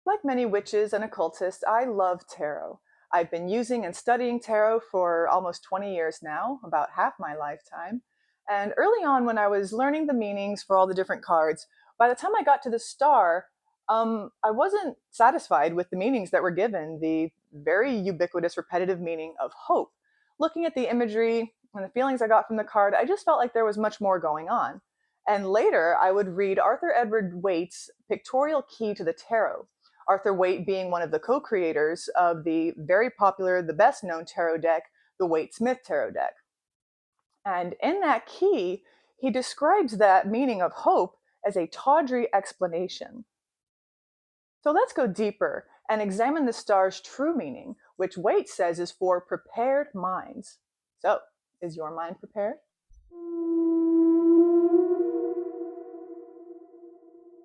Like many witches and occultists, I love tarot. I've been using and studying tarot for almost 20 years now, about half my lifetime. And early on, when I was learning the meanings for all the different cards, by the time I got to the star, I wasn't satisfied with the meanings that were given, the very ubiquitous, repetitive meaning of hope. Looking at the imagery and the feelings I got from the card, I just felt like there was much more going on. And later, I would read Arthur Edward Waite's Pictorial Key to the Tarot. Arthur Waite being one of the co-creators of the very popular, the best known tarot deck, the Waite-Smith Tarot deck. And in that key, he describes that meaning of hope as a tawdry explanation. So let's go deeper and examine the star's true meaning, which Waite says is for prepared minds. So, is your mind prepared?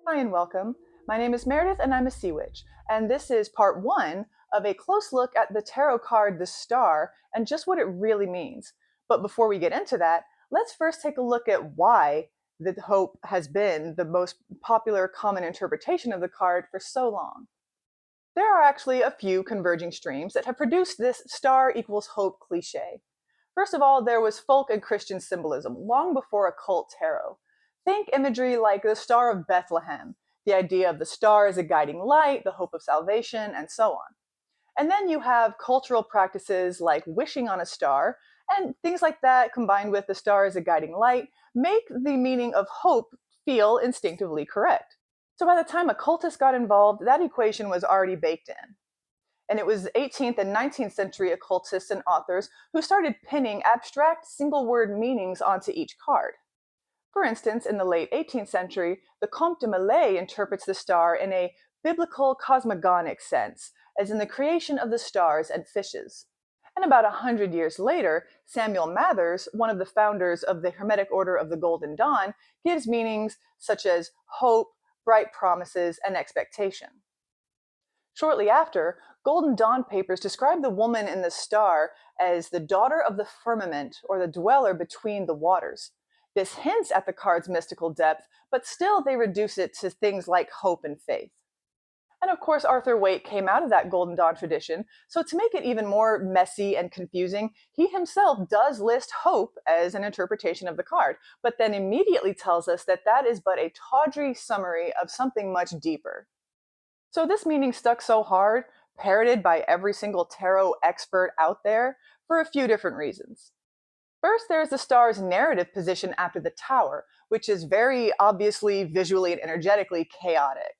Hi and welcome. My name is Meredith and I'm a sea witch, and this is part one of a close look at the tarot card, the star, and just what it really means. But before we get into that, let's first take a look at why the hope has been the most popular common interpretation of the card for so long. There are actually a few converging streams that have produced this star equals hope cliche. First of all, there was folk and Christian symbolism long before occult tarot. Think imagery like the Star of Bethlehem, the idea of the star as a guiding light, the hope of salvation, and so on. And then you have cultural practices like wishing on a star, and things like that combined with the star as a guiding light make the meaning of hope feel instinctively correct. So by the time occultists got involved, that equation was already baked in. And it was 18th and 19th century occultists and authors who started pinning abstract single word meanings onto each card. For instance, in the late 18th century, the Comte de Millais interprets the star in a biblical cosmogonic sense, as in the creation of the stars and fishes. And about 100 years later, Samuel Mathers, one of the founders of the Hermetic Order of the Golden Dawn, gives meanings such as hope, bright promises, and expectation. Shortly after, Golden Dawn papers describe the woman in the star as the daughter of the firmament or the dweller between the waters. This hints at the card's mystical depth, but still they reduce it to things like hope and faith. And of course, Arthur Waite came out of that Golden Dawn tradition, so to make it even more messy and confusing, he himself does list hope as an interpretation of the card, but then immediately tells us that that is but a tawdry summary of something much deeper. So this meaning stuck so hard, parroted by every single tarot expert out there, for a few different reasons. First, there's the star's narrative position after the tower, which is very obviously visually and energetically chaotic.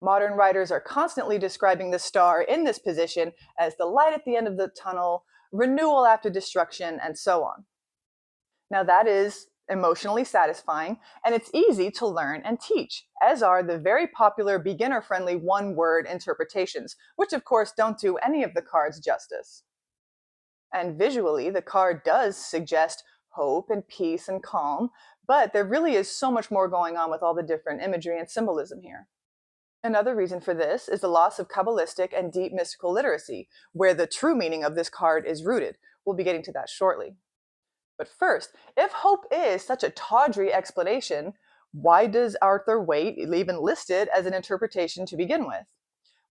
Modern writers are constantly describing the star in this position as the light at the end of the tunnel, renewal after destruction, and so on. Now, that is emotionally satisfying, and it's easy to learn and teach, as are the very popular beginner friendly one word interpretations, which of course don't do any of the cards justice. And visually, the card does suggest hope and peace and calm, but there really is so much more going on with all the different imagery and symbolism here. Another reason for this is the loss of Kabbalistic and deep mystical literacy, where the true meaning of this card is rooted. We'll be getting to that shortly. But first, if hope is such a tawdry explanation, why does Arthur Waite even list it as an interpretation to begin with?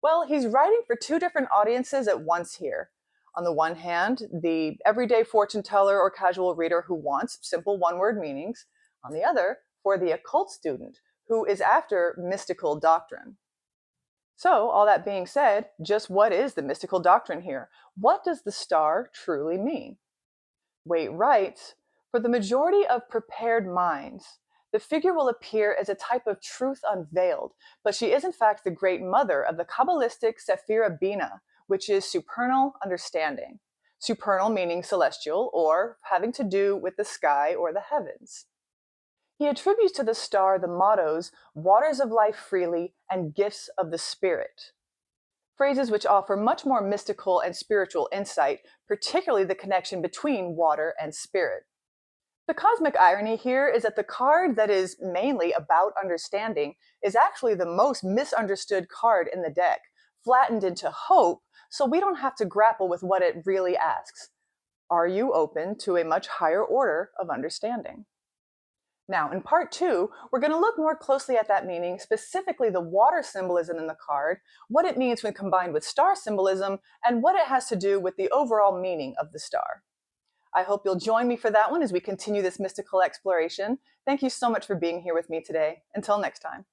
Well, he's writing for two different audiences at once here. On the one hand, the everyday fortune teller or casual reader who wants simple one word meanings. On the other, for the occult student who is after mystical doctrine. So, all that being said, just what is the mystical doctrine here? What does the star truly mean? Waite writes, for the majority of prepared minds, the figure will appear as a type of truth unveiled, but she is in fact the great mother of the Kabbalistic Sephira Bina, which is supernal understanding. Supernal meaning celestial, or having to do with the sky or the heavens. He attributes to the star the mottos, waters of life freely and gifts of the spirit. Phrases which offer much more mystical and spiritual insight, particularly the connection between water and spirit. The cosmic irony here is that the card that is mainly about understanding is actually the most misunderstood card in the deck, flattened into hope, so we don't have to grapple with what it really asks. Are you open to a much higher order of understanding? Now, in part two, we're going to look more closely at that meaning, specifically the water symbolism in the card, what it means when combined with star symbolism, and what it has to do with the overall meaning of the star. I hope you'll join me for that one as we continue this mystical exploration. Thank you so much for being here with me today. Until next time.